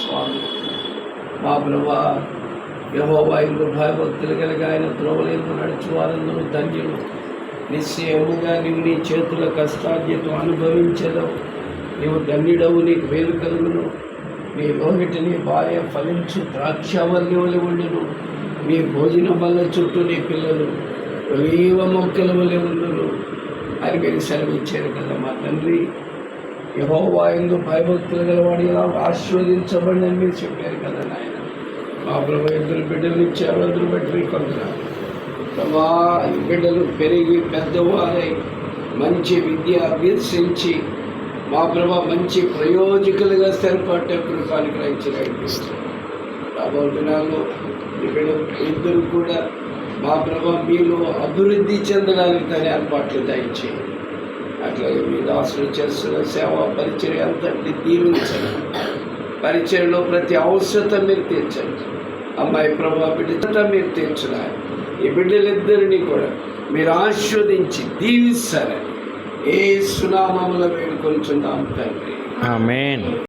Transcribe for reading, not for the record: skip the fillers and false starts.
స్వామి. మా ప్రభా, యెహోవా యందు భయభక్తులు కలిగి ఆయన త్రోవలందు నడుచు వారందరూ ధన్యులు. నిశ్చయముగా నీవు నీ చేతుల కష్టార్జితం అనుభవించదవు. నీవు ధన్యుడవు, నీకు వేలు కలుగును. నీ లోగిటి నీ భార్య ఫలించు ద్రాక్షవల్లి ఉండును. నీ భోజన బల్ల చుట్టూ నీ పిల్లలు ఒలీవ మొక్కల వలె ఉండును అని మీరు సెలవిచ్చారు కదా మా తండ్రి. యెహోవా యందు భయభక్తులు గలవాడు ఇలా ఆశీర్వదించబడి అని మీరు చెప్పారు కదా నాయన. మా ప్రభు ఇద్దరు బిడ్డలు ఇచ్చారు, అందరూ బట్టి కొంటున్నారు ప్రభా. ఈ బిడ్డలు పెరిగి పెద్దవారై మంచి విద్య అభ్యసించి మా ప్రభా మంచి ప్రయోజకులుగా స్థిరపడ్డ కృపానికి గ్రహించి నడిపిస్తారు. రాబోయే దినాల్లో ఈ బిడ్డలు ఇద్దరు కూడా మా ప్రభా మీలో అభివృద్ధి చెందడానికి తన ఏర్పాట్లు దయచేయండి. అట్లాగే మీ దాసులు చేస్తున్న సేవా పరిచర్య అంతటి దీవించండి. పరిచర్యలో ప్రతి అవసరత మీరు తీర్చండి. అమ్మాయి ప్రభా బిడ్డ మీరు తీర్చున్నారు. ఈ బిడ్డలిద్దరినీ కూడా మీరు ఆశీర్వదించి దీవిస్తారని యేసు నామములో వేడుకొనుచున్నాం తండ్రి. ఆమేన్.